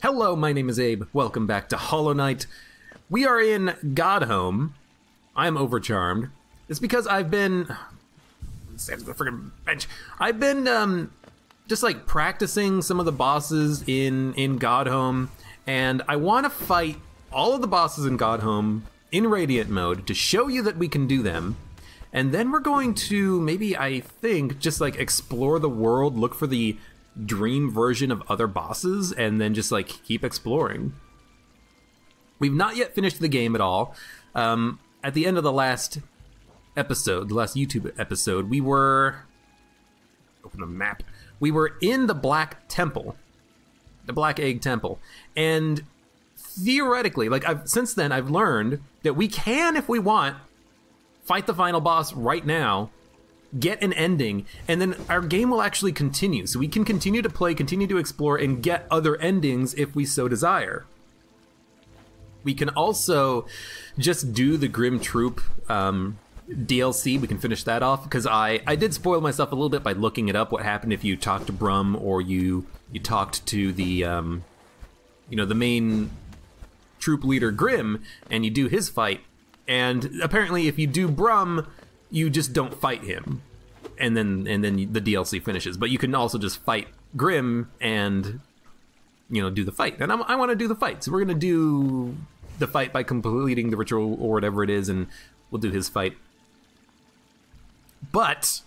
Hello, my name is Abe. Welcome back to Hollow Knight. We are in Godhome. I'm overcharmed. It's because I've been... Stand to the friggin' bench. I've been, just like practicing some of the bosses in Godhome, and I want to fight all of the bosses in Godhome in Radiant mode to show you that we can do them. And then we're going to, maybe, I think, just like explore the world, look for the dream version of other bosses, and then just like keep exploring. We've not yet finished the game at all. At the end of the last episode, the last YouTube episode, we were... Open the map. We were in the Black Temple. The Black Egg Temple. And theoretically, like since then, I've learned that we can, if we want, fight the final boss right now, get an ending, and then our game will actually continue. So we can continue to play, continue to explore, and get other endings if we so desire. We can also just do the Grim Troop DLC. We can finish that off, because I did spoil myself a little bit by looking it up, what happened if you talked to Brum, or you talked to the, you know, the main troop leader Grim, and you do his fight. And apparently if you do Brum, you just don't fight him, and then the DLC finishes. But you can also just fight Grim and, you know, do the fight. And I want to do the fight, so we're gonna do the fight by completing the ritual or whatever it is, and we'll do his fight. But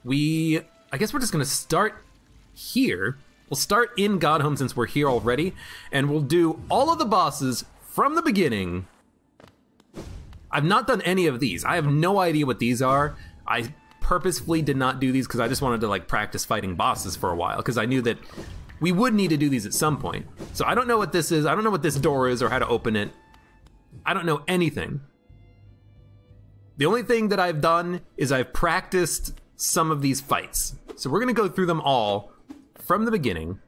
I guess we're just gonna start here. We'll start in Godhome since we're here already, and we'll do all of the bosses from the beginning. I've not done any of these. I have no idea what these are. I purposefully did not do these because I just wanted to like practice fighting bosses for a while, because I knew that we would need to do these at some point. So I don't know what this is. I don't know what this door is or how to open it. I don't know anything. The only thing that I've done is I've practiced some of these fights. So we're gonna go through them all from the beginning.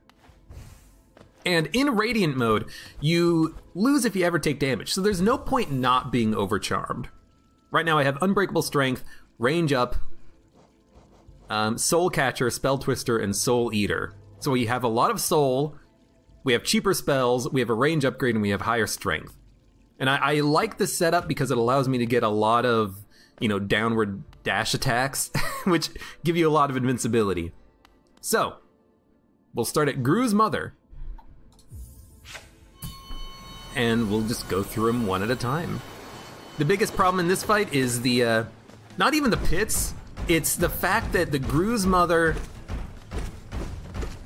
And in Radiant mode, you lose if you ever take damage, so there's no point not being overcharmed. Right now I have Unbreakable Strength, Range Up, Soul Catcher, Spell Twister, and Soul Eater. So we have a lot of soul, we have cheaper spells, we have a range upgrade, and we have higher strength. And I like this setup because it allows me to get a lot of, you know, downward dash attacks, which give you a lot of invincibility. So, we'll start at Gru's Mother. And we'll just go through them one at a time. The biggest problem in this fight is the, not even the pits, it's the fact that the Gru's Mother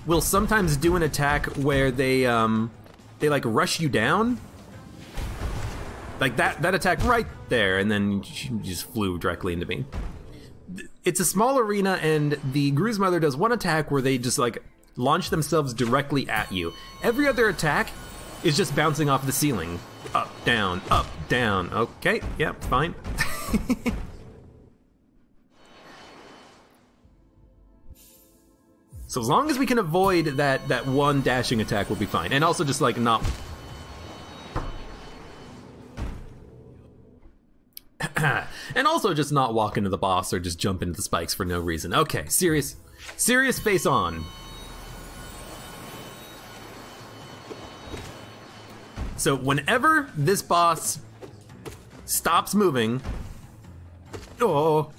will sometimes do an attack where they like rush you down. Like that attack right there, and then she just flew directly into me. It's a small arena, and the Gru's Mother does one attack where they just like launch themselves directly at you. Every other attack is just bouncing off the ceiling. Up, down, okay, yeah, fine. So as long as we can avoid that one dashing attack, we'll be fine. And also just like not... and also just not walk into the boss or just jump into the spikes for no reason. Okay, serious face on. So whenever this boss stops moving, oh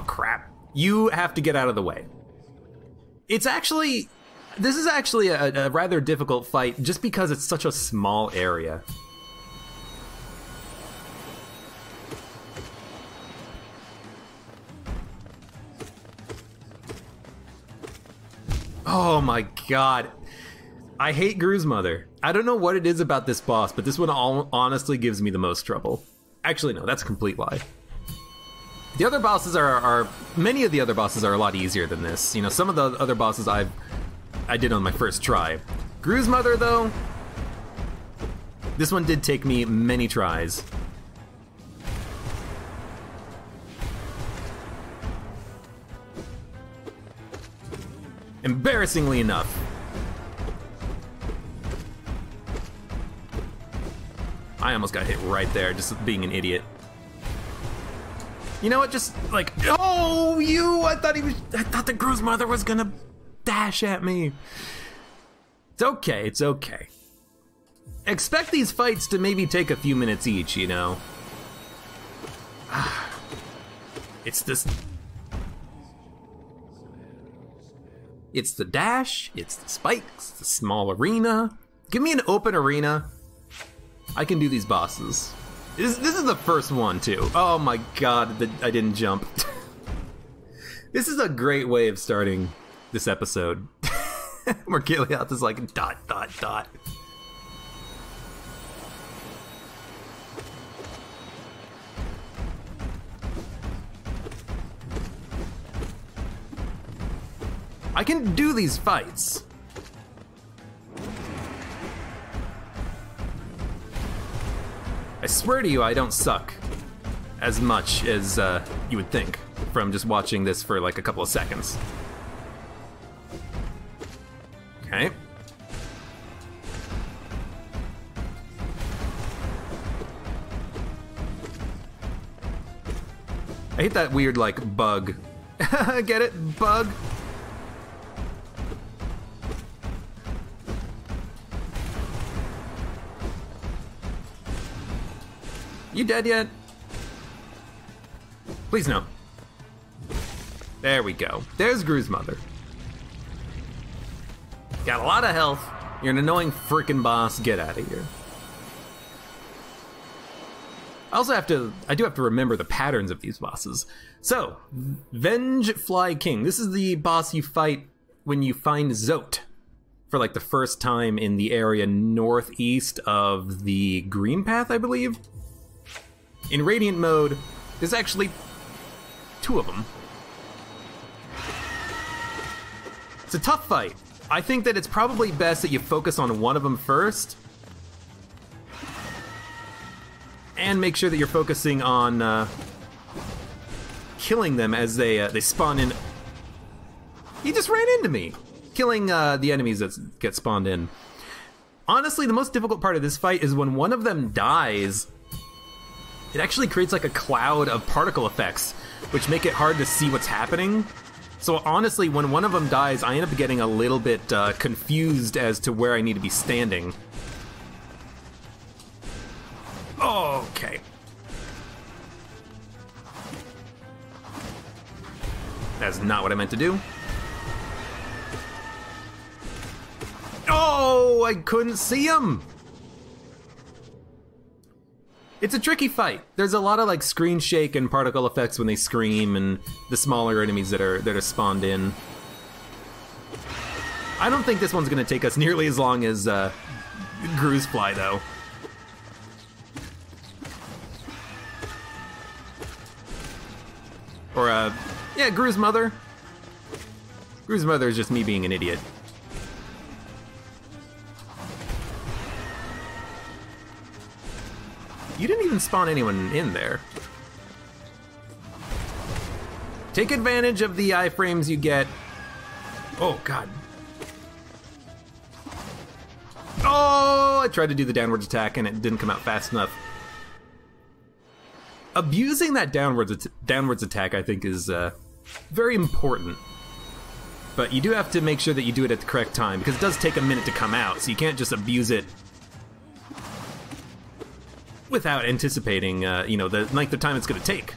crap, you have to get out of the way. This is actually a rather difficult fight just because it's such a small area. Oh my god. I hate Gru's Mother. I don't know what it is about this boss, but this one honestly gives me the most trouble. Actually, no, that's a complete lie. The other bosses many of the other bosses are a lot easier than this. You know, some of the other bosses I did on my first try. Gru's Mother, though, this one did take me many tries. Embarrassingly enough. I almost got hit right there, just being an idiot. You know what? Just like, oh, I thought the Gru's Mother was gonna dash at me. It's okay, it's okay. Expect these fights to maybe take a few minutes each, you know? It's this... It's the dash, it's the spikes, the small arena. Give me an open arena. I can do these bosses. This is the first one, too. Oh my god, I didn't jump. This is a great way of starting this episode. Where Gilead is like, dot, dot, dot. I can do these fights. I swear to you, I don't suck as much as you would think from just watching this for like a couple of seconds. Okay. I hate that weird, like, bug. Get it? Bug? You dead yet? Please no. There we go. There's Gru's mother. Got a lot of health. You're an annoying frickin' boss. Get out of here. I do have to remember the patterns of these bosses. So, Vengefly King. This is the boss you fight when you find Zote for like the first time in the area northeast of the Green Path, I believe. In Radiant mode, there's actually 2 of them. It's a tough fight. I think that it's probably best that you focus on one of them first. And make sure that you're focusing on killing them as they spawn in. He just ran into me. Killing the enemies that get spawned in. Honestly, the most difficult part of this fight is when one of them dies. It actually creates like a cloud of particle effects, which make it hard to see what's happening. So honestly, when one of them dies, I end up getting a little bit confused as to where I need to be standing. Okay. That's not what I meant to do. Oh, I couldn't see him! It's a tricky fight. There's a lot of like screen shake and particle effects when they scream, and the smaller enemies that are spawned in. I don't think this one's gonna take us nearly as long as Gru's Fly, though. Or yeah, Gru's mother. Gru's mother is just me being an idiot. You didn't even spawn anyone in there. Take advantage of the iframes you get. Oh, God. Oh, I tried to do the downwards attack and it didn't come out fast enough. Abusing that downwards attack, I think, is very important. But you do have to make sure that you do it at the correct time, because it does take a minute to come out, so you can't just abuse it without anticipating, you know, the length of time it's going to take.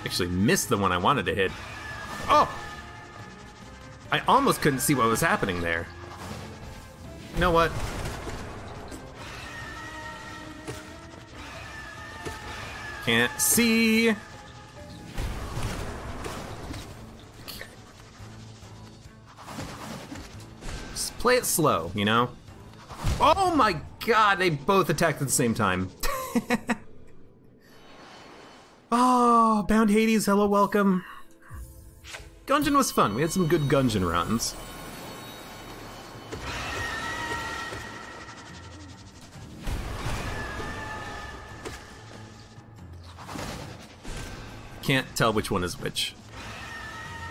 Actually missed the one I wanted to hit. Oh! I almost couldn't see what was happening there. You know what? Can't see. Just play it slow, you know? Oh my god, they both attacked at the same time. Oh, Bound Hades, hello, welcome. Gungeon was fun. We had some good Gungeon runs. Can't tell which one is which.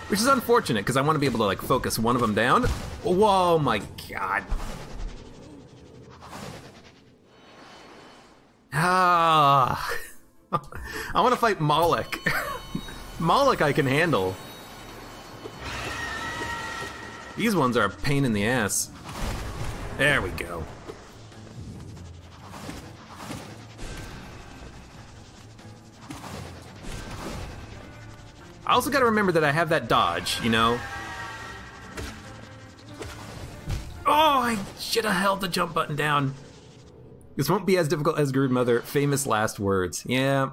Which is unfortunate, because I want to be able to, like, focus one of them down. Whoa, my god. I want to fight Moloch. Moloch I can handle. These ones are a pain in the ass. There we go. I also gotta remember that I have that dodge, you know? Oh, I should have held the jump button down. This won't be as difficult as Broodmother. Famous last words. Yeah.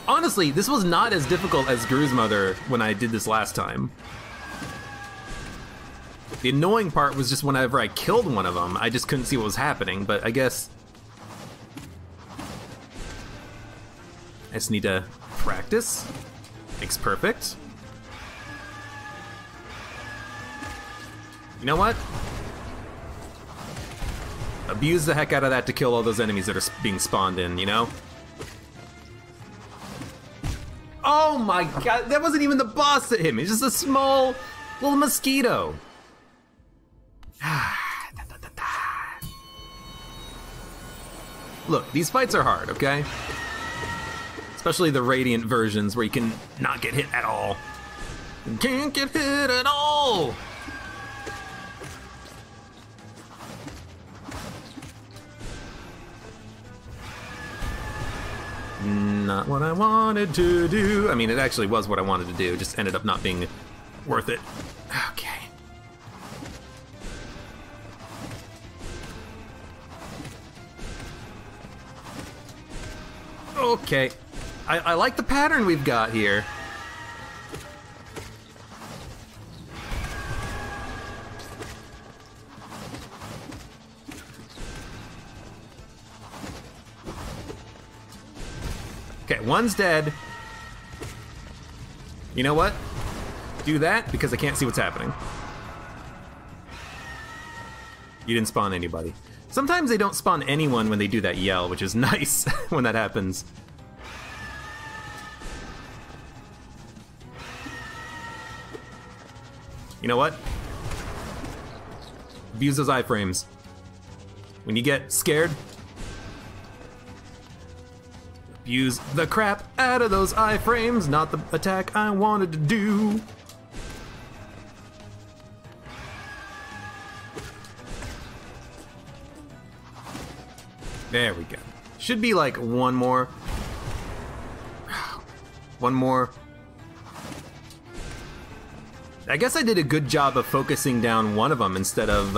Honestly, this was not as difficult as Broodmother when I did this last time. The annoying part was just whenever I killed one of them, I just couldn't see what was happening, but I guess I just need to practice. Makes perfect. You know what? Abuse the heck out of that to kill all those enemies that are being spawned in, you know? Oh my god, that wasn't even the boss that hit me. It's just a small little mosquito. Look, these fights are hard, okay? Especially the Radiant versions where you can not get hit at all. You can't get hit at all! Not what I wanted to do. I mean, it actually was what I wanted to do, just ended up not being worth it. Okay. Okay. I like the pattern we've got here. Okay, one's dead. You know what? Do that because I can't see what's happening. You didn't spawn anybody. Sometimes they don't spawn anyone when they do that yell, which is nice when that happens. You know what? Abuse those iframes. When you get scared, abuse the crap out of those iframes, not the attack I wanted to do. There we go. Should be like one more. One more. I guess I did a good job of focusing down one of them instead of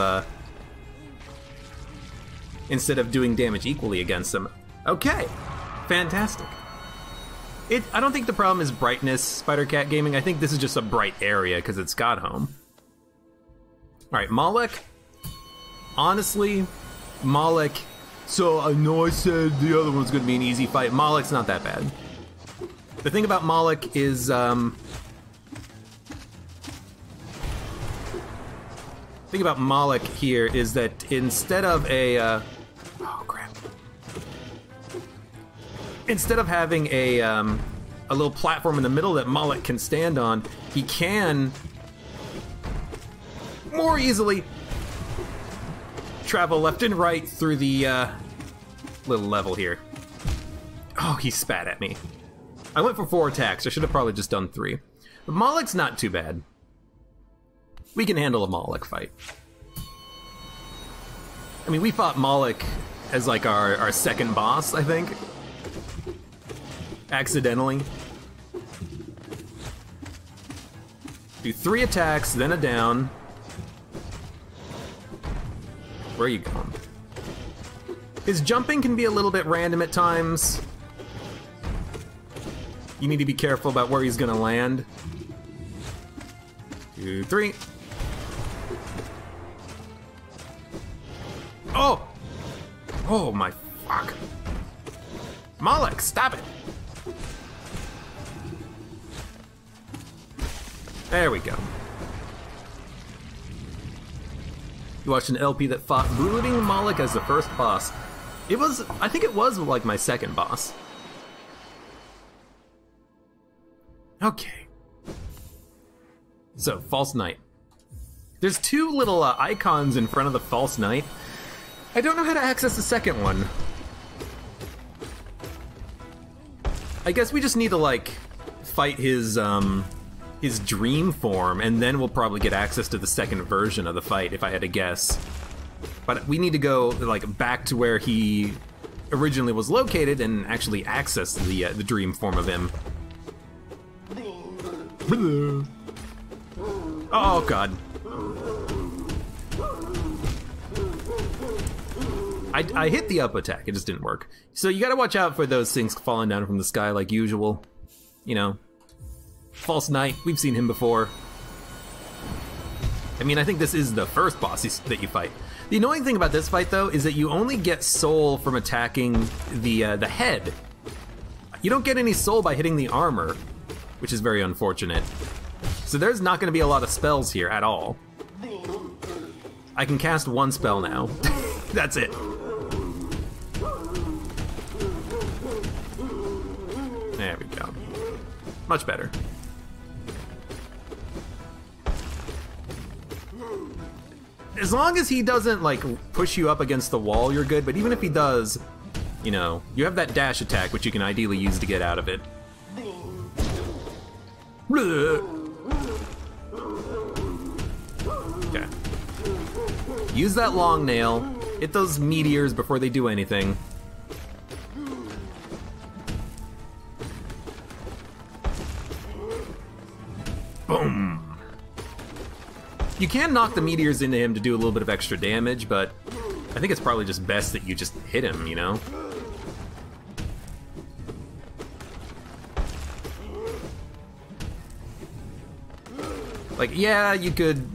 doing damage equally against them. Okay, fantastic. I don't think the problem is brightness, Spider Cat Gaming. I think this is just a bright area because it's Godhome. All right, Moloch. Honestly, Moloch. So I know I said the other one's gonna be an easy fight. Moloch's not that bad. The thing about Moloch is, thing about Moloch here is that instead of a, oh crap. Instead of having a little platform in the middle that Moloch can stand on, he can more easily travel left and right through the little level here. Oh, he spat at me. I went for 4 attacks. I should have probably just done 3. But Moloch's not too bad. We can handle a Moloch fight. I mean, we fought Moloch as like our second boss, I think. Accidentally. Do 3 attacks, then a down. Where are you going? His jumping can be a little bit random at times. You need to be careful about where he's gonna land. 2, 3. Oh! Oh my fuck. Moloch, stop it! There we go. You watched an LP that fought Brooding Moloch as the first boss. It was, I think it was like my second boss. Okay. So, False Knight. There's two little icons in front of the false knight. I don't know how to access the second one. I guess we just need to, like, fight his dream form, and then we'll probably get access to the second version of the fight, if I had to guess. But we need to go, like, back to where he originally was located and actually access the dream form of him. Oh, God. I hit the up attack, it just didn't work. So you gotta watch out for those things falling down from the sky like usual. You know, False Knight, we've seen him before. I mean, I think this is the first boss that you fight. The annoying thing about this fight, though, is that you only get soul from attacking the head. You don't get any soul by hitting the armor, which is very unfortunate. So there's not gonna be a lot of spells here at all. I can cast one spell now. That's it. There we go. Much better. As long as he doesn't, like, push you up against the wall, you're good, but even if he does, you know, you have that dash attack, which you can ideally use to get out of it. Okay. Use that long nail, hit those meteors before they do anything. Boom! You can knock the meteors into him to do a little bit of extra damage, but I think it's probably just best that you just hit him, you know? Like, yeah, you could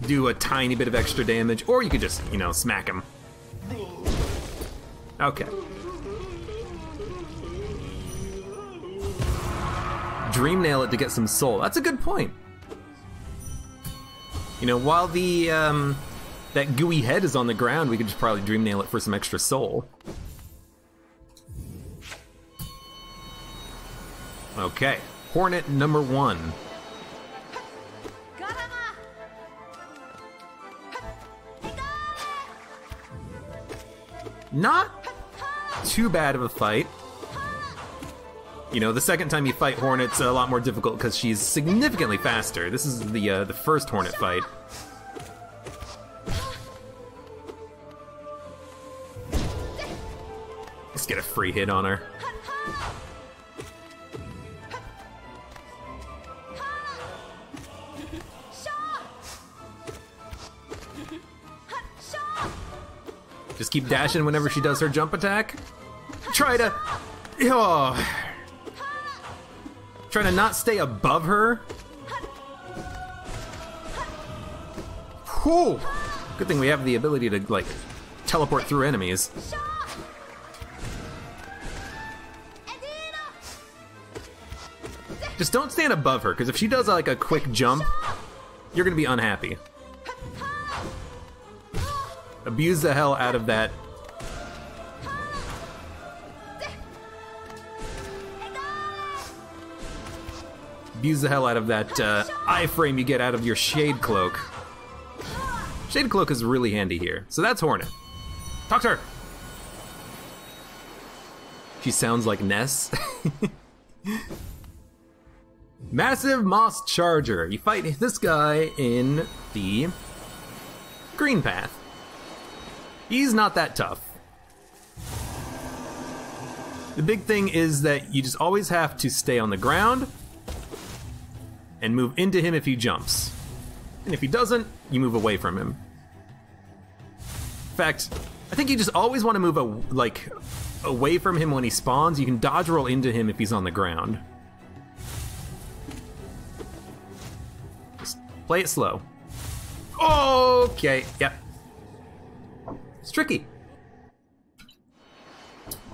do a tiny bit of extra damage, or you could just, you know, smack him. Okay. Dream nail it to get some soul. That's a good point. You know, while the that gooey head is on the ground, we could just probably dream nail it for some extra soul. Okay, Hornet number 1. Not too bad of a fight. You know, the second time you fight Hornet's a lot more difficult because she's significantly faster. This is the first Hornet fight. Let's get a free hit on her. Just keep dashing whenever she does her jump attack. Try to... Oh. Try to not stay above her. Whew. Good thing we have the ability to, like, teleport through enemies. Just don't stand above her, because if she does, like, a quick jump, you're gonna be unhappy. Abuse the hell out of that. Abuse the hell out of that iframe you get out of your Shade Cloak. Shade Cloak is really handy here. So that's Hornet. Talk to her! She sounds like Ness. Massive Moss Charger. You fight this guy in the green path. He's not that tough. The big thing is that you just always have to stay on the ground and move into him if he jumps. And if he doesn't, you move away from him. In fact, I think you just always want to move away from him when he spawns. You can dodge roll into him if he's on the ground. Just play it slow. Okay, yep. It's tricky,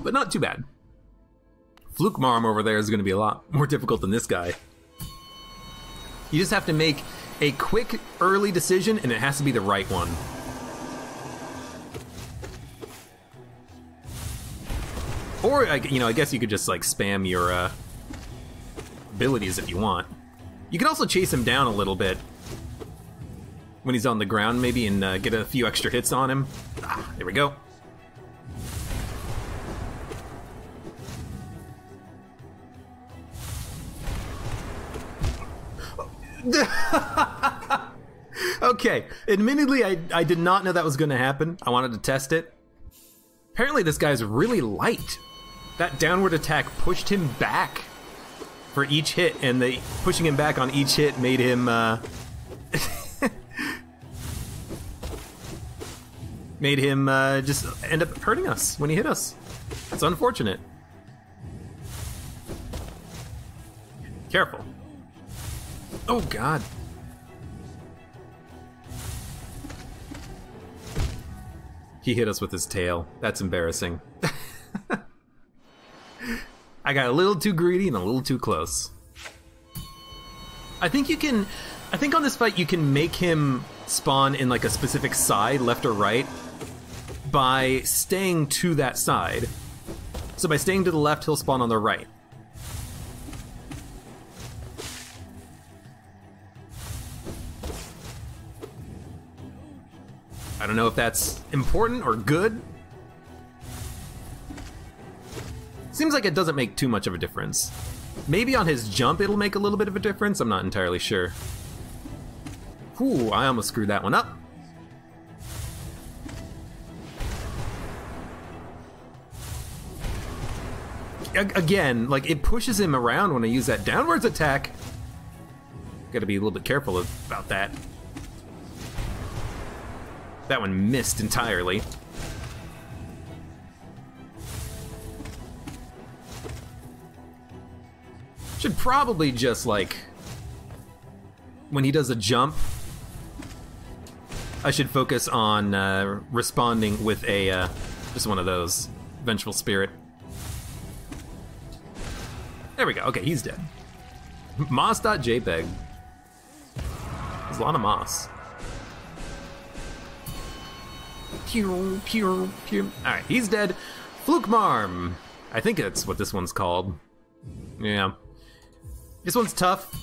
but not too bad. Fluke Marm over there is going to be a lot more difficult than this guy. You just have to make a quick, early decision, and it has to be the right one. Or, you know, I guess you could just, like, spam your abilities if you want. You can also chase him down a little bit. when he's on the ground, maybe, and get a few extra hits on him. Ah, there we go. Okay, admittedly, I did not know that was going to happen. I wanted to test it. Apparently this guy's really light. That downward attack pushed him back for each hit, and the pushing him back on each hit made him just end up hurting us when he hit us. It's unfortunate. Careful. Oh god. He hit us with his tail. That's embarrassing. I got a little too greedy and a little too close. I think on this fight you can make him spawn in like a specific side, left or right, by staying to that side. So by staying to the left, he'll spawn on the right. I don't know if that's important or good. Seems like it doesn't make too much of a difference. Maybe on his jump it'll make a little bit of a difference, I'm not entirely sure. Whew, I almost screwed that one up. Again, like, it pushes him around when I use that downwards attack. Gotta be a little bit careful about that. That one missed entirely. Should probably just, like, when he does a jump, I should focus on responding with a, just one of those. Vengeful Spirit. There we go. Okay, he's dead. Moss.jpg. There's a lot of moss. Pew, pew, pew. Alright, he's dead. Flukmarm. I think that's what this one's called. Yeah. This one's tough.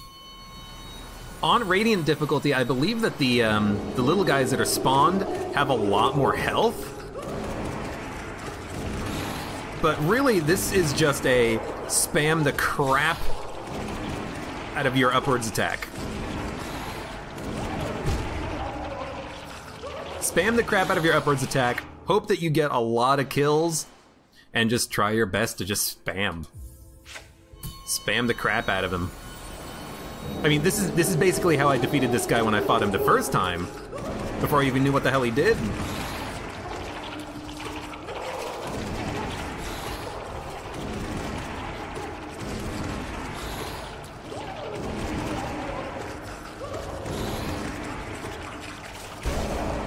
On Radiant difficulty, I believe that the little guys that are spawned have a lot more health. But really, this is just a spam the crap out of your upwards attack. Spam the crap out of your upwards attack, hope that you get a lot of kills, and just try your best to just spam. Spam the crap out of him. I mean, this is basically how I defeated this guy when I fought him the first time, before I even knew what the hell he did.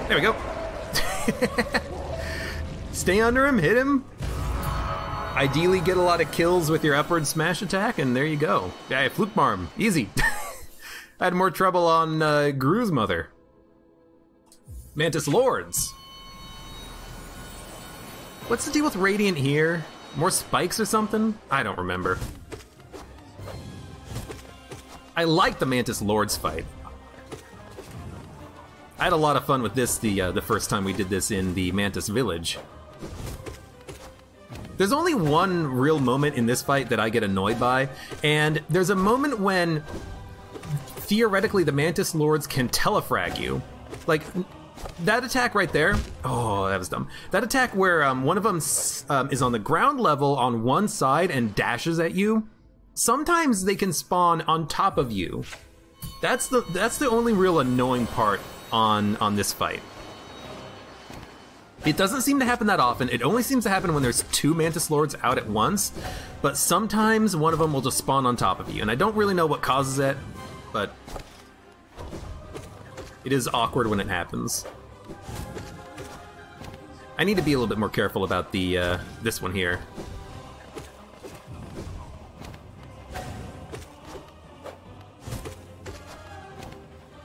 There we go. Stay under him, hit him. Ideally get a lot of kills with your upward smash attack, and there you go. Yeah, Flukmarm, easy. I had more trouble on Gru's mother. Mantis Lords. What's the deal with Radiant here? More spikes or something? I don't remember. I like the Mantis Lords fight. I had a lot of fun with this the first time we did this in the Mantis Village. There's only one real moment in this fight that I get annoyed by, and there's a moment when theoretically the Mantis Lords can telefrag you. Like, that attack right there, oh, that was dumb. That attack where one of them is on the ground level on one side and dashes at you, sometimes they can spawn on top of you. That's the only real annoying part on this fight. It doesn't seem to happen that often. It only seems to happen when there's two Mantis Lords out at once, but sometimes one of them will just spawn on top of you, and I don't really know what causes it, but it is awkward when it happens. I need to be a little bit more careful about the this one here.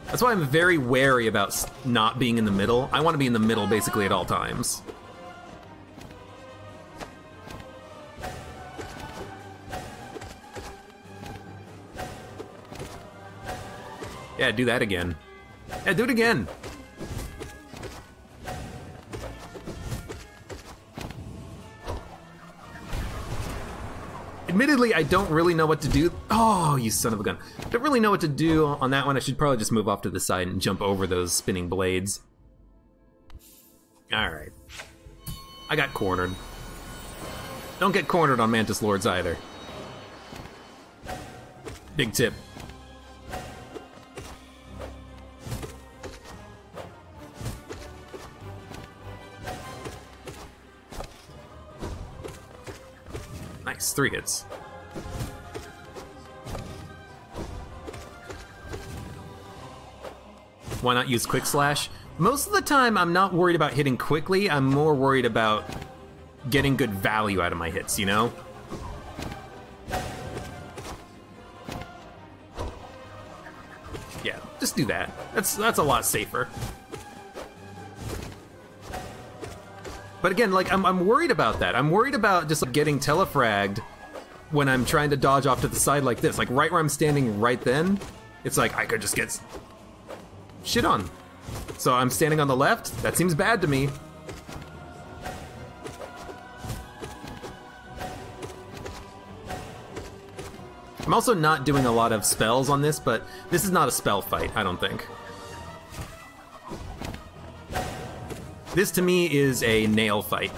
That's why I'm very wary about not being in the middle. I want to be in the middle basically at all times. Yeah, do that again. Yeah, do it again. Admittedly, I don't really know what to do. Oh, you son of a gun. Don't really know what to do on that one. I should probably just move off to the side and jump over those spinning blades. Alright. I got cornered. Don't get cornered on Mantis Lords either. Big tip. Nice, 3 hits. Why not use Quick Slash? Most of the time, I'm not worried about hitting quickly. I'm more worried about getting good value out of my hits, you know? Yeah, just do that. That's a lot safer. But again, like, I'm worried about that. I'm worried about just like, getting telefragged when I'm trying to dodge off to the side like this. Like, right where I'm standing right then, it's like I could just get shit on. So I'm standing on the left? That seems bad to me. I'm also not doing a lot of spells on this, but this is not a spell fight, I don't think. This, to me, is a nail fight.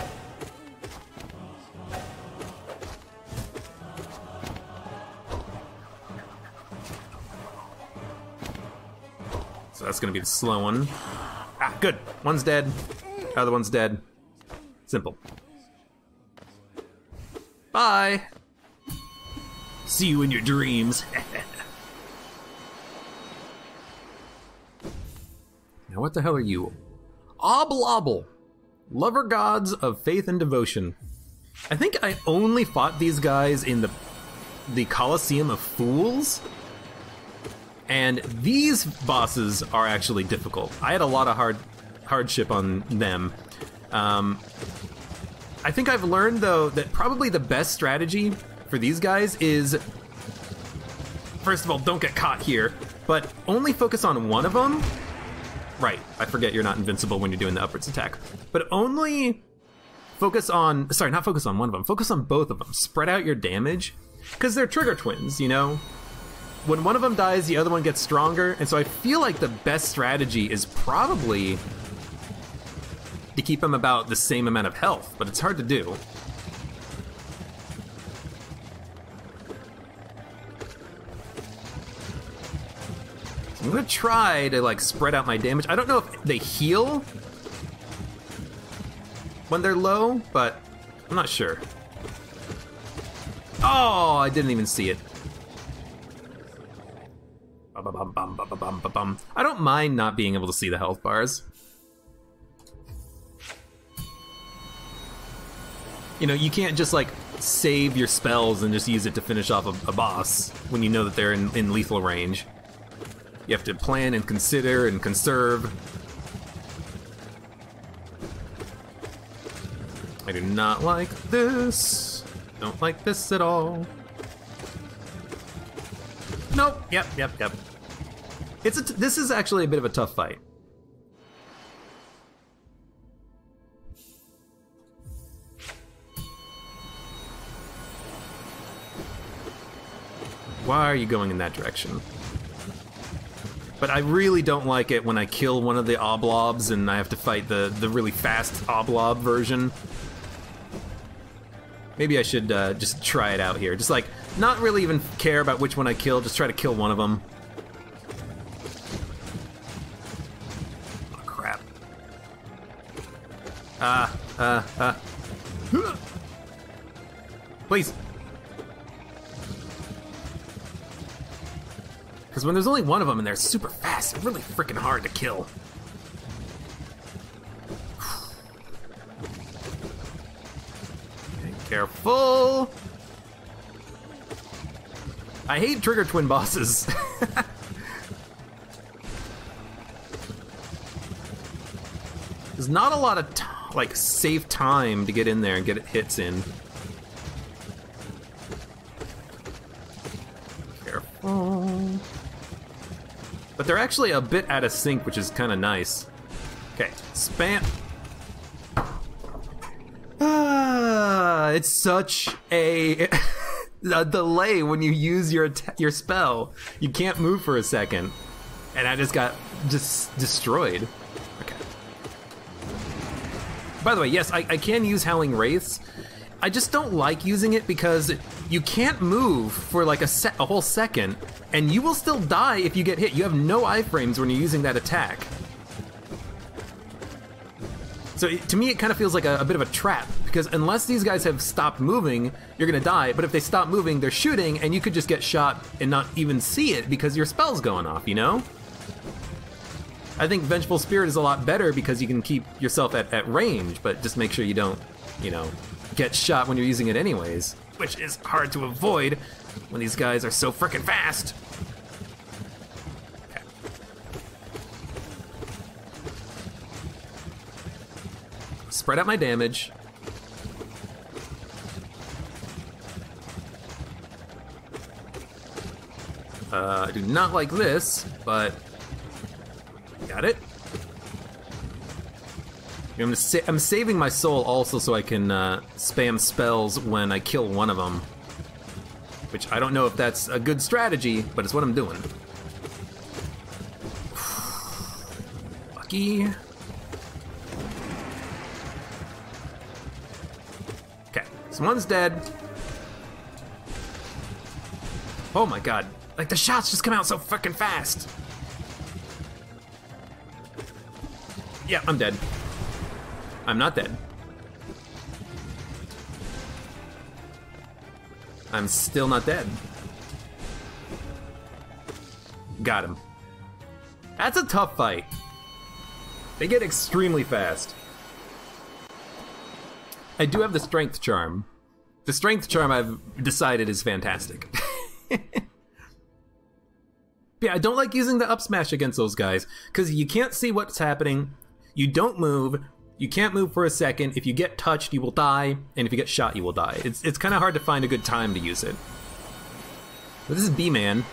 So that's gonna be the slow one. Ah, good. One's dead. Other one's dead. Simple. Bye! See you in your dreams. Now what the hell are you? Oblobble, lover gods of faith and devotion. I think I only fought these guys in the Colosseum of Fools, and these bosses are actually difficult. I had a lot of hardship on them. I think I've learned though that probably the best strategy for these guys is, first of all, don't get caught here, but only focus on one of them. Right, I forget you're not invincible when you're doing the upwards attack. But only focus on, sorry, not focus on one of them, focus on both of them. Spread out your damage, because they're trigger twins, you know? When one of them dies, the other one gets stronger, and so I feel like the best strategy is probably to keep them about the same amount of health, but it's hard to do. I'm gonna try to like spread out my damage. I don't know if they heal when they're low, but I'm not sure. Oh, I didn't even see it. I don't mind not being able to see the health bars. You know, you can't just like save your spells and just use it to finish off a boss when you know that they're in lethal range. You have to plan and consider and conserve. I do not like this. Don't like this at all. Nope. Yep. This is actually a bit of a tough fight. Why are you going in that direction? But I really don't like it when I kill one of the oblobs and I have to fight the really fast oblob version. Maybe I should just try it out here. Just like, not really even care about which one I kill, just try to kill one of them. Oh, crap. Please. Because when there's only one of them and they're super fast, it's really freaking hard to kill. Okay, careful. I hate trigger twin bosses. There's not a lot of like safe time to get in there and get hits in. Careful. But they're actually a bit out of sync, which is kind of nice. Okay, spam. It's such a a delay when you use your spell. You can't move for a second. And I just got destroyed. Okay. By the way, yes, I can use Howling Wraiths. I just don't like using it because you can't move for like a whole second, and you will still die if you get hit. You have no iframes when you're using that attack. So to me, it kind of feels like a bit of a trap, because unless these guys have stopped moving, you're gonna die, but if they stop moving, they're shooting, and you could just get shot and not even see it because your spell's going off, you know? I think Vengeful Spirit is a lot better because you can keep yourself at range, but just make sure you don't, you know, get shot when you're using it anyways, which is hard to avoid when these guys are so frickin' fast. Okay. Spread out my damage. I do not like this, but got it. I'm saving my soul also so I can spam spells when I kill one of them. Which I don't know if that's a good strategy, but it's what I'm doing. Lucky. Okay, so one's dead. Oh my god, like the shots just come out so fucking fast. Yeah, I'm dead. I'm not dead. I'm still not dead. Got him. That's a tough fight. They get extremely fast. I do have the strength charm. The strength charm I've decided is fantastic. Yeah, I don't like using the up smash against those guys because you can't see what's happening. You don't move. You can't move for a second. If you get touched, you will die, and if you get shot, you will die. It's kind of hard to find a good time to use it. But this is B-Man.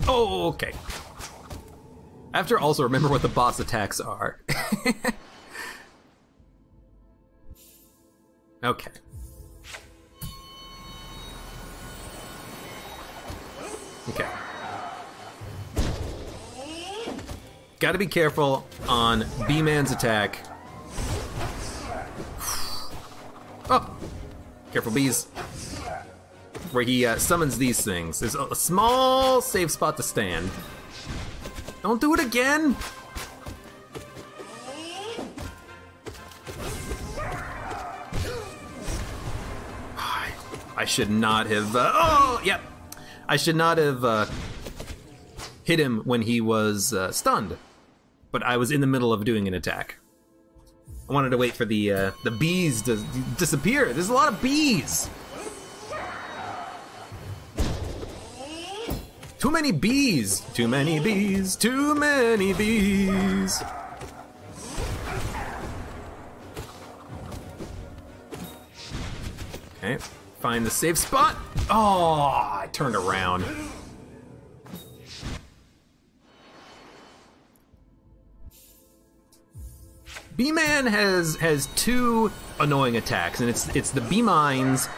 Oh, okay. I have to also remember what the boss attacks are. Okay. Okay. Gotta be careful on B-Man's attack. Oh! Careful, bees. Where he summons these things. There's a small safe spot to stand. Don't do it again! I should not have... oh, yep! I should not have hit him when he was stunned. But I was in the middle of doing an attack. I wanted to wait for the bees to disappear. There's a lot of bees! Too many bees! Too many bees! Too many bees! Okay, find the safe spot. Oh, I turned around. B-Man has two annoying attacks, and it's the bee mines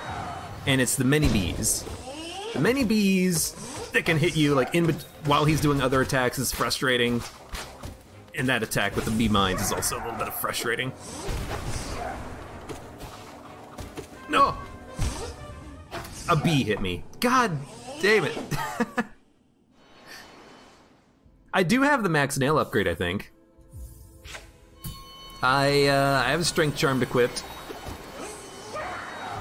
and it's the many bees. The many bees that can hit you like while he's doing other attacks is frustrating, and that attack with the bee mines is also a little bit of frustrating. No, a bee hit me. God damn it! I do have the max nail upgrade, I think. I have a strength charm equipped.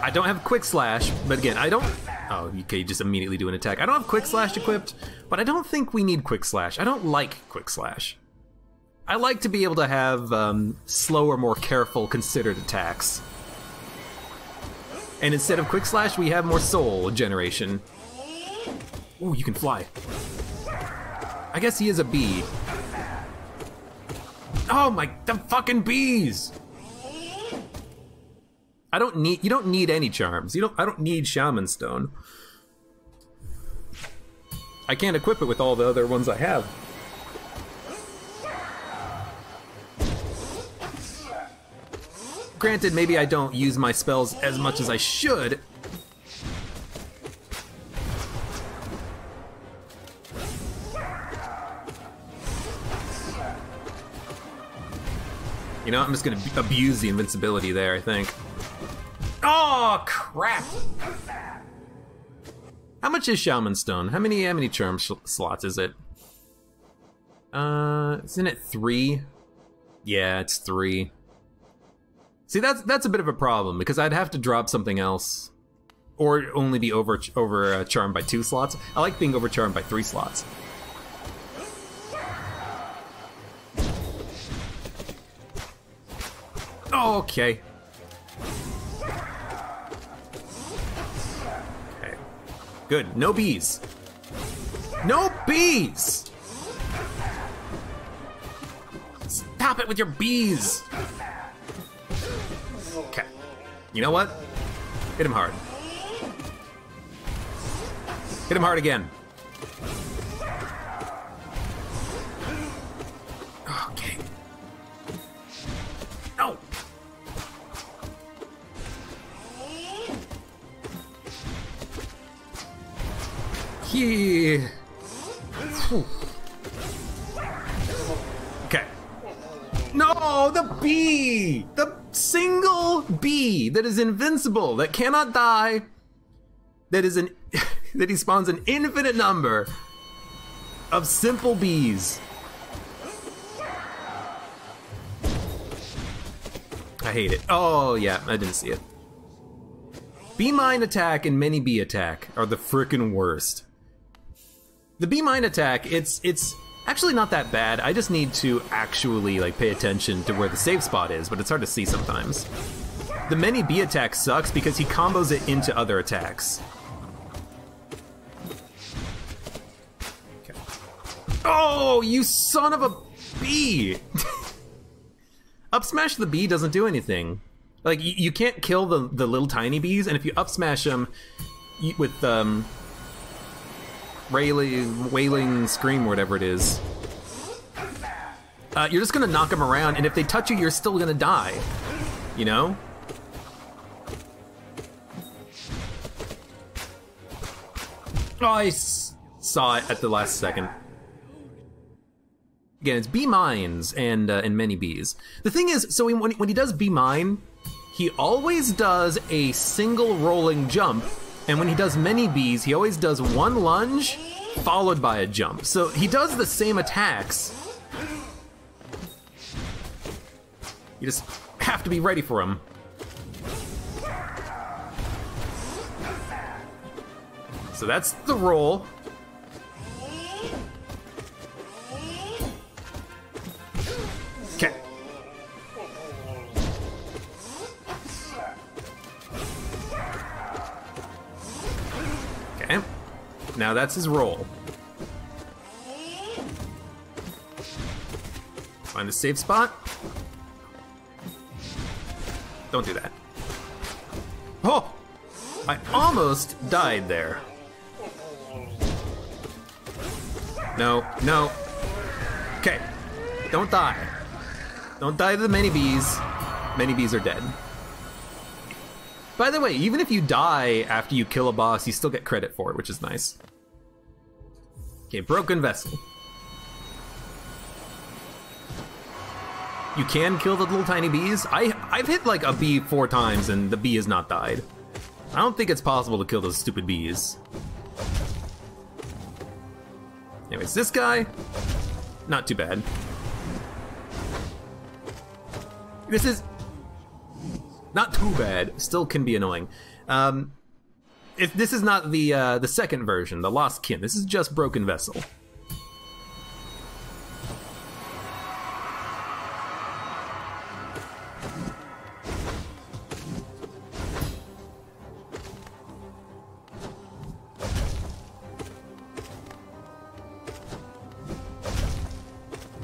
I don't have quick slash, but again, I don't... oh, okay, you just immediately do an attack. I don't have quick slash equipped, but I don't think we need quick slash. I don't like quick slash. I like to be able to have slower, more careful, considered attacks. And instead of quick slash, we have more soul generation. Ooh, you can fly. I guess he is a bee. Oh my, the fucking bees! You don't need any charms. I don't need Shaman Stone. I can't equip it with all the other ones I have. Granted, maybe I don't use my spells as much as I should. You know, I'm just gonna abuse the invincibility there, I think. Oh, crap! How much is Shaman Stone? How many charm slots is it? Isn't it 3? Yeah, it's 3. See, that's a bit of a problem, because I'd have to drop something else. Or only be charmed by 2 slots. I like being overcharmed by 3 slots. Okay. Okay. Good. No bees. No bees! Stop it with your bees! Okay. You know what? Hit him hard. Hit him hard again. Okay. No! Yeah. Okay. No, the bee! The single bee that is invincible, that cannot die, that is that he spawns an infinite number of simple bees. I hate it. Oh yeah, I didn't see it. Bee mine attack and many bee attack are the frickin' worst. The bee mine attack, it's actually not that bad. I just need to actually like pay attention to where the safe spot is, but it's hard to see sometimes. The many bee attack sucks because he combos it into other attacks. Okay. Oh, you son of a bee! Up smash the bee doesn't do anything. Like you can't kill the little tiny bees, and if you up smash them with wailing scream, whatever it is, you're just gonna knock them around, and if they touch you, you're still gonna die. You know? Oh, I saw it at the last second. Again, it's bee mines and many bees. The thing is, so when he does bee mine, he always does a single rolling jump. And when he does many bees, he always does one lunge, followed by a jump. So he does the same attacks. You just have to be ready for him. So that's the roll. Okay. Okay, now that's his roll. Find a safe spot. Don't do that. Oh! I almost died there. No, no. Okay, don't die. Don't die to the many bees. Many bees are dead. By the way, even if you die after you kill a boss, you still get credit for it, which is nice. Okay, broken vessel. You can kill the little tiny bees. I've hit like a bee 4 times and the bee has not died. I don't think it's possible to kill those stupid bees. Anyways, this guy, not too bad. This is not too bad. Still can be annoying. If this is not the second version, the Lost Kin, this is just Broken Vessel.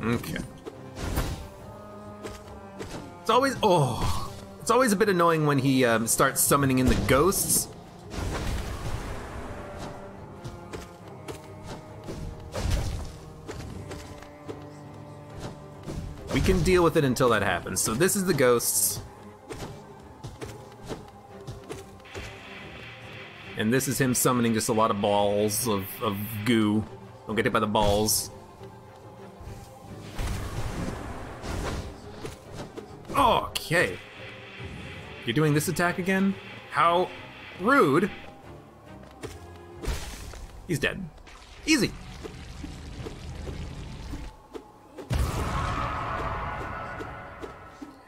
Okay. It's always a bit annoying when he starts summoning in the ghosts. We can deal with it until that happens. So this is the ghosts. And this is him summoning just a lot of balls of goo. Don't get hit by the balls. Okay. You're doing this attack again? How rude. He's dead. Easy.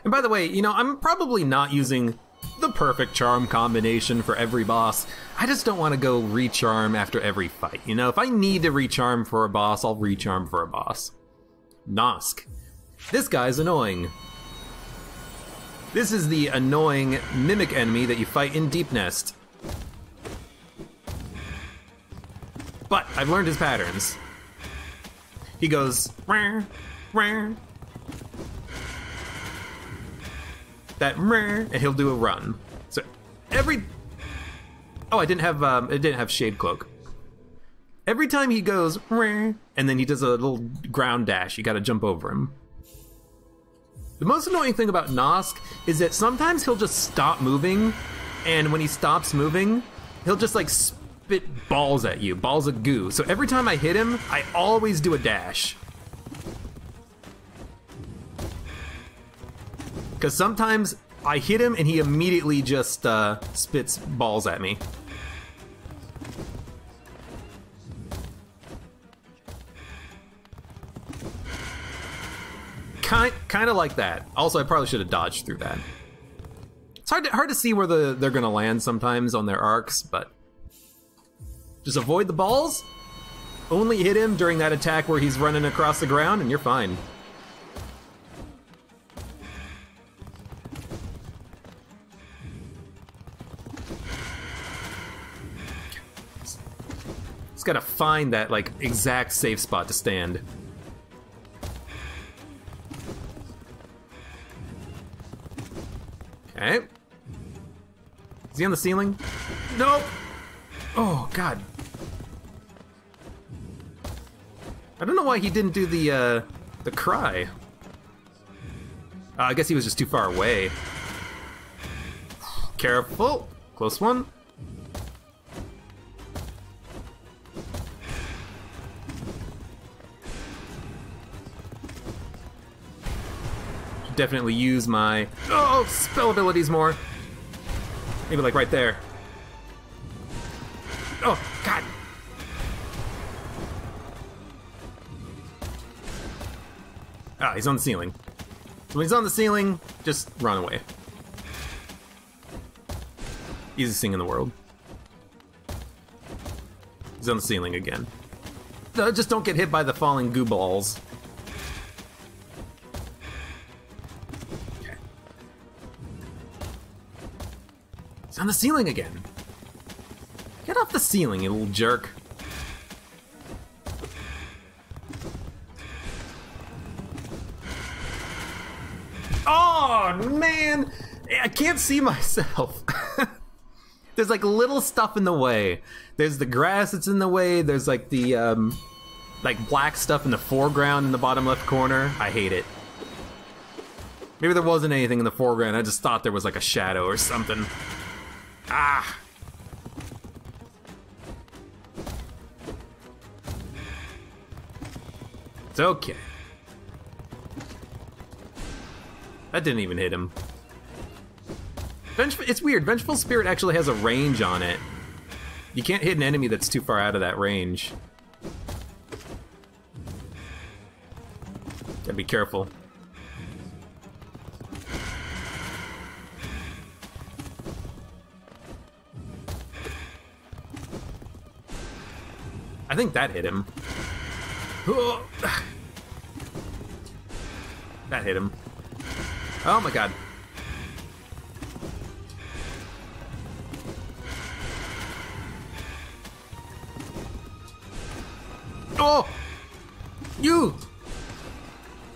And by the way, you know, I'm probably not using the perfect charm combination for every boss. I just don't want to go recharm after every fight. You know, if I need to recharm for a boss, I'll recharm for a boss. Nosk. This guy's annoying. This is the annoying mimic enemy that you fight in Deep Nest. But I've learned his patterns. He goes, rah, rah. That rah, and he'll do a run. So every... Oh, it didn't have Shade Cloak. Every time he goes, rah, and then he does a little ground dash, you gotta jump over him. The most annoying thing about Nosk is that sometimes he'll just stop moving, and when he stops moving, he'll just like spit balls at you, balls of goo. So every time I hit him, I always do a dash. Because sometimes I hit him and he immediately just spits balls at me. Kind of like that. Also, I probably should have dodged through that. It's hard to see where they're gonna land sometimes on their arcs, but just avoid the balls. Only hit him during that attack where he's running across the ground, and you're fine. Just gotta find that like exact safe spot to stand. Okay. Is he on the ceiling? Nope. Oh God. I don't know why he didn't do the cry. I guess he was just too far away. Careful. Close one. Should definitely use my spell abilities more. Maybe like right there. Oh God. Ah, he's on the ceiling. So when he's on the ceiling, just run away. Easiest thing in the world. He's on the ceiling again. No, just don't get hit by the falling goo balls. Okay. He's on the ceiling again. Get off the ceiling, you little jerk. Oh, man! I can't see myself. There's like little stuff in the way. There's the grass that's in the way. There's like the like black stuff in the foreground in the bottom left corner. I hate it. Maybe there wasn't anything in the foreground. I just thought there was like a shadow or something. Ah. It's okay. That didn't even hit him. It's weird. Vengeful Spirit actually has a range on it. You can't hit an enemy that's too far out of that range. Gotta be careful. I think that hit him. That hit him. Oh my God. Oh! You!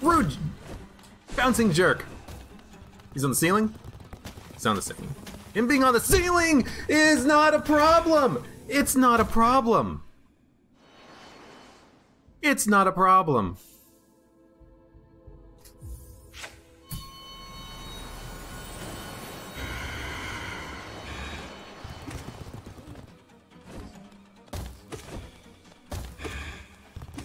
Rude! Bouncing jerk. He's on the ceiling? He's on the ceiling. Him being on the ceiling is not a problem! It's not a problem. It's not a problem.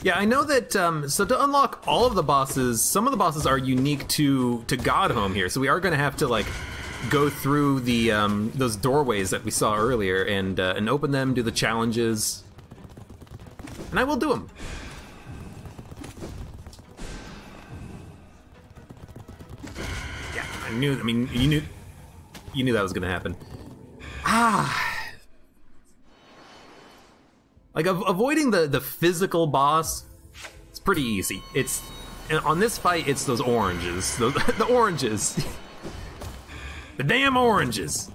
Yeah, I know that, so to unlock all of the bosses, some of the bosses are unique to Godhome here, so we are going to have to, like, go through the, those doorways that we saw earlier and open them, do the challenges, and I will do them. Yeah, I mean, you knew that was going to happen. Like, avoiding the physical boss, it's pretty easy. It's, on this fight, it's those oranges. The oranges. The damn oranges.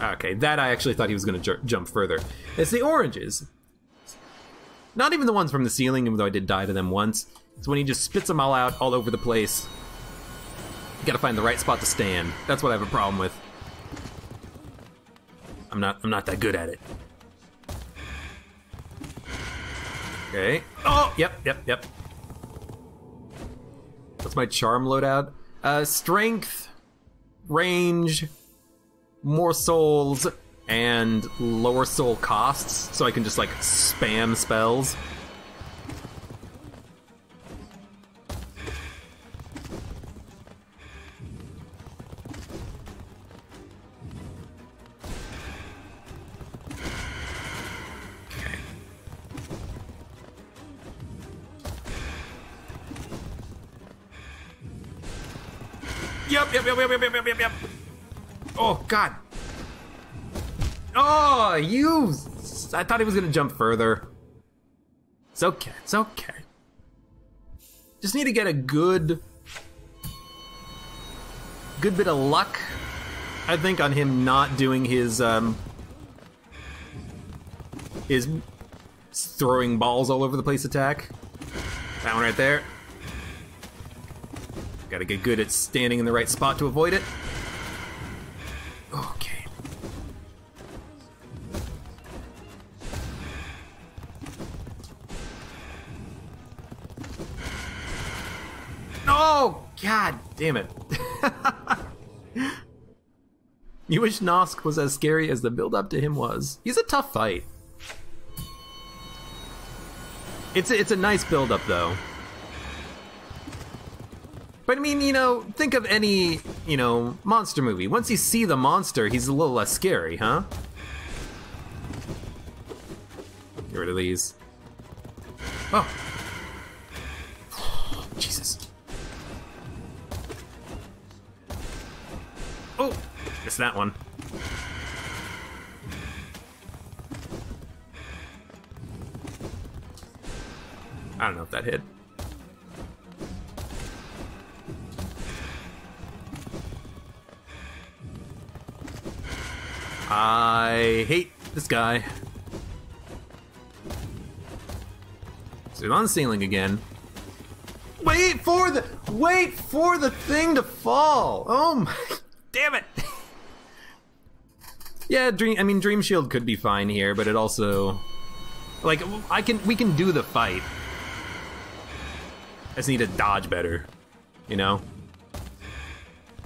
Okay, that I actually thought he was going to jump further. It's the oranges. Not even the ones from the ceiling, even though I did die to them once. It's when he just spits them all out all over the place. You gotta find the right spot to stand. That's what I have a problem with. I'm not that good at it. Okay. Oh, yep. What's my charm loadout? Strength, range, more souls, and lower soul costs, so I can just, like, spam spells. Yep. Oh, God. Oh, you... I thought he was gonna jump further. It's okay. Just need to get a good bit of luck, I think, on him not doing his throwing balls all over the place attack. That one right there. Gotta get good at standing in the right spot to avoid it. Okay. Oh, God damn it. You wish Nosk was as scary as the build-up to him was. He's a tough fight. It's a nice build-up, though. But I mean, you know, think of any, you know, monster movie. Once you see the monster, he's a little less scary, huh? Get rid of these. Oh! Jesus. Oh! Missed that one. I don't know if that hit. I hate this guy. So he's on the ceiling again. Wait for the thing to fall. Oh my, damn it. Yeah, Dream Shield could be fine here, but it also, like, we can do the fight. I just need to dodge better, you know?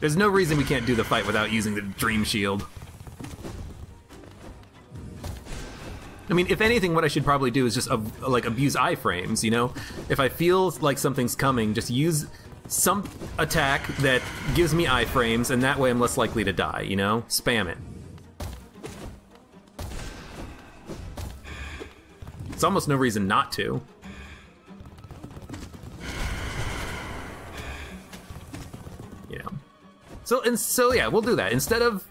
There's no reason we can't do the fight without using the Dream Shield. I mean, if anything, what I should probably do is just, like, abuse iframes, you know? If I feel like something's coming, just use some attack that gives me iframes, and that way I'm less likely to die, you know? Spam it. It's almost no reason not to. You know? So yeah, we'll do that. Instead of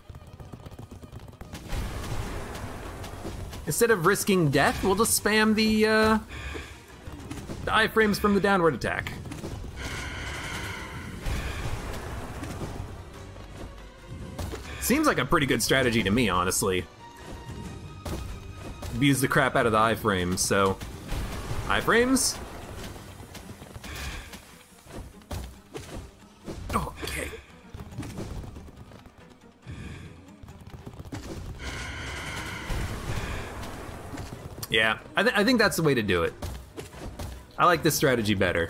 risking death, we'll just spam the iframes from the downward attack. Seems like a pretty good strategy to me, honestly. Abuse the crap out of the iframes, so... iframes? Okay. Yeah, I think that's the way to do it. I like this strategy better.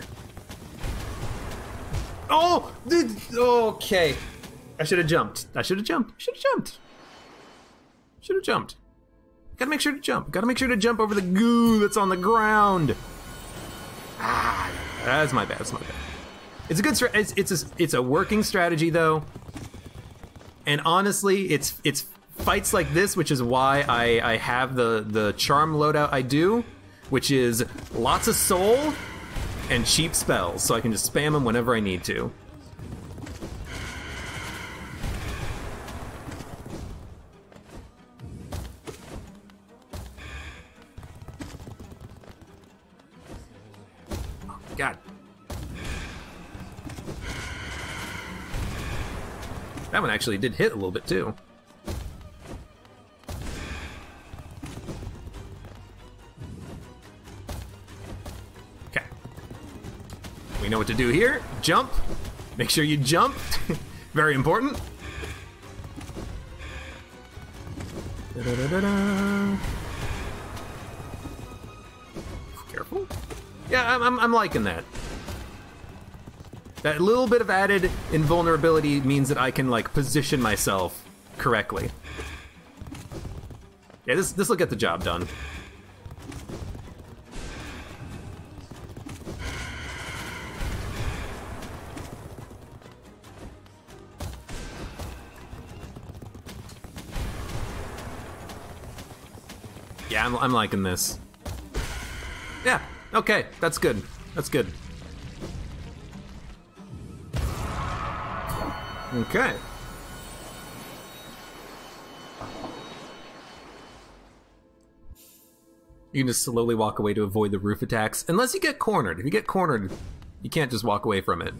Oh! Okay. I should have jumped. Gotta make sure to jump. Gotta make sure to jump over the goo that's on the ground. Ah, that's my bad. That's my bad. It's a good it's a working strategy though. And honestly, it's fights like this, which is why I have the charm loadout I do, which is lots of soul and cheap spells, so I can just spam them whenever I need to. Oh, God. That one actually did hit a little bit too. Okay. We know what to do here. Jump. Make sure you jump. Very important. Da-da-da-da-da. Careful. Yeah, I'm liking that. That little bit of added invulnerability means that I can, like, position myself correctly. Yeah, this will get the job done. Yeah, I'm liking this. Yeah, okay, that's good. That's good. Okay. You can just slowly walk away to avoid the roof attacks, unless you get cornered. If you get cornered, you can't just walk away from it.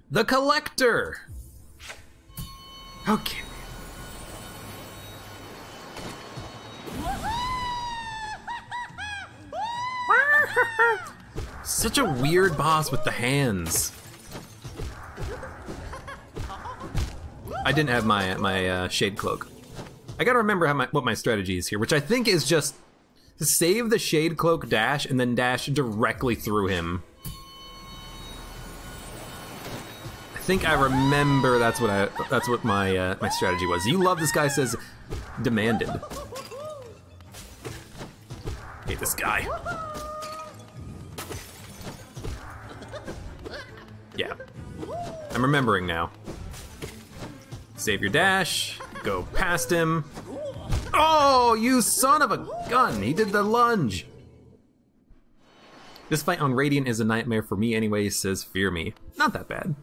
The Collector! Okay. Such a weird boss with the hands. I didn't have my shade cloak. I gotta remember what my strategy is here, which I think is just to save the shade cloak dash and then dash directly through him. I think I remember that's what my my strategy was. You love this guy says demanded. Hate this guy. Yeah, I'm remembering now. Save your dash, go past him. Oh, you son of a gun! He did the lunge. This fight on Radiant is a nightmare for me anyway, says Fear Me. Not that bad.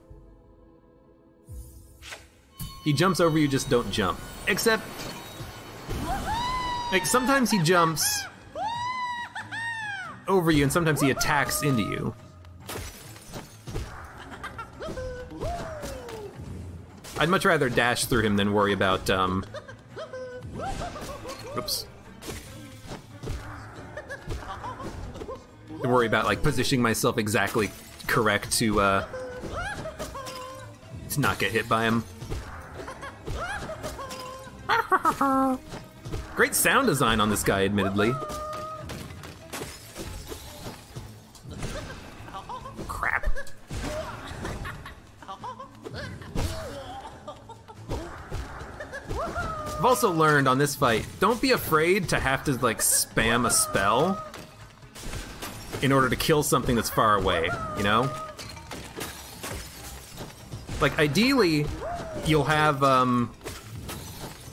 He jumps over you, just don't jump. Except, like, sometimes he jumps over you and sometimes he attacks into you. I'd much rather dash through him than worry about, oops. Worry about, like, positioning myself exactly correct to not get hit by him. Great sound design on this guy, admittedly. Crap. I've also learned on this fight, don't be afraid to have to, like, spam a spell in order to kill something that's far away, you know? Like, ideally, you'll have,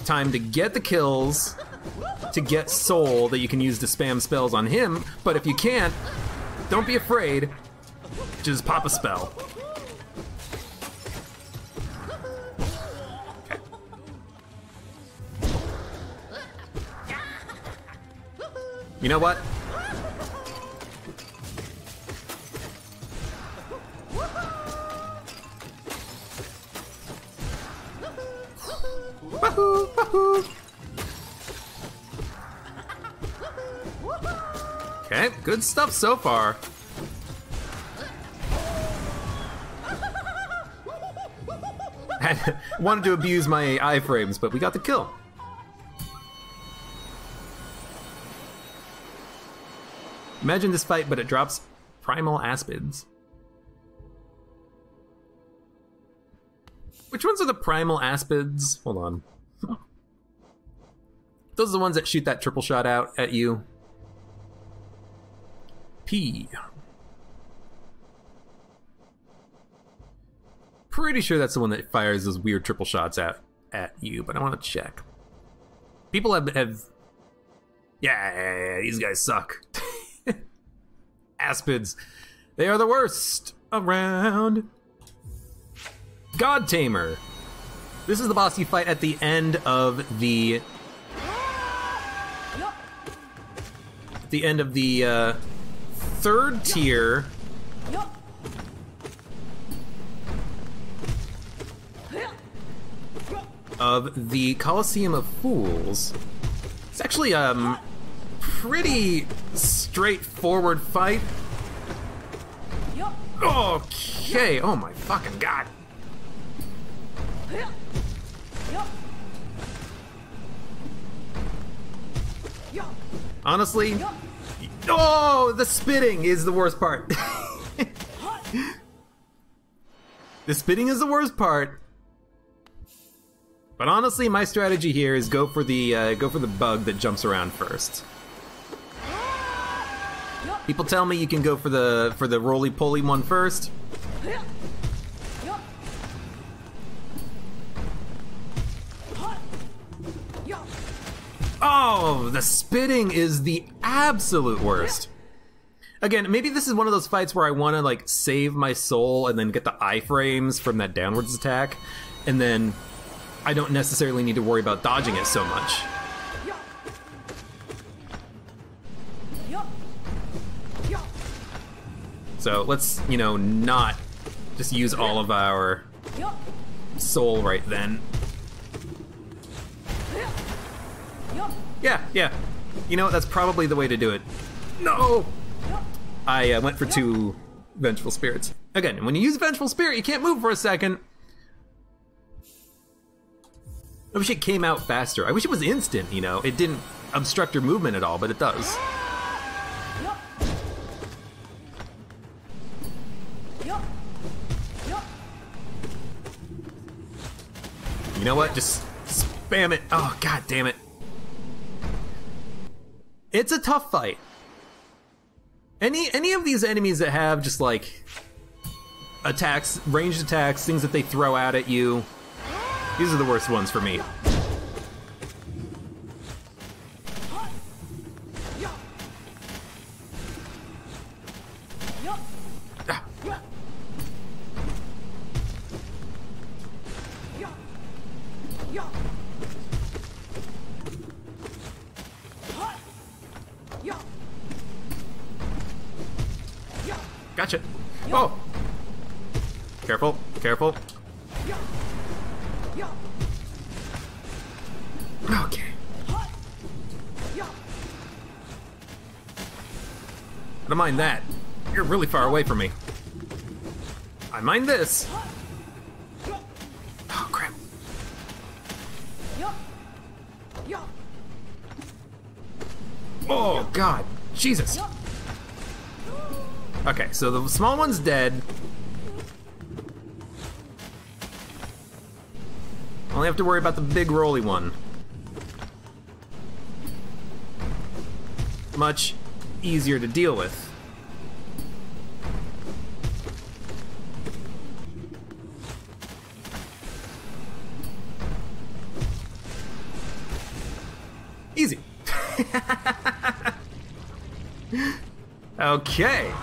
time to get the kills, to get soul that you can use to spam spells on him, but if you can't, don't be afraid, just pop a spell. You know what? Wahoo! Wahoo! Okay, good stuff so far. I wanted to abuse my iframes, but we got the kill. Imagine this fight, but it drops primal aspids. Which ones are the primal aspids? Hold on. Those are the ones that shoot that triple shot out at you. P. Pretty sure that's the one that fires those weird triple shots out at you, but I want to check. People have yeah, these guys suck. Aspids. They are the worst around. God Tamer. This is the boss you fight at the end of the third tier of the Colosseum of Fools. It's actually pretty straightforward fight. Okay, oh my fucking god. Honestly, oh, the spitting is the worst part. The spitting is the worst part. But honestly, my strategy here is go for the bug that jumps around first. People tell me you can go for the roly-poly one first. Oh, the spitting is the absolute worst. Again, maybe this is one of those fights where I want to like save my soul and then get the iframes from that downwards attack, and then I don't necessarily need to worry about dodging it so much. So let's, you know, not just use all of our soul right then. Yeah. You know what? That's probably the way to do it. No! I went for 2 Vengeful Spirits. Again, when you use Vengeful Spirit, you can't move for a second. I wish it came out faster. I wish it was instant, you know? It didn't obstruct your movement at all, but it does. You know what? Just spam it. Oh, god damn it. It's a tough fight. Any of these enemies that have just like attacks, ranged attacks, things that they throw out at you, these are the worst ones for me. Gotcha. Oh! Careful, careful. Okay. I don't mind that. You're really far away from me. I mind this. Oh, crap. Oh, God. Jesus. Okay, so the small one's dead. Only have to worry about the big rolly one. Much easier to deal with. Easy. Okay.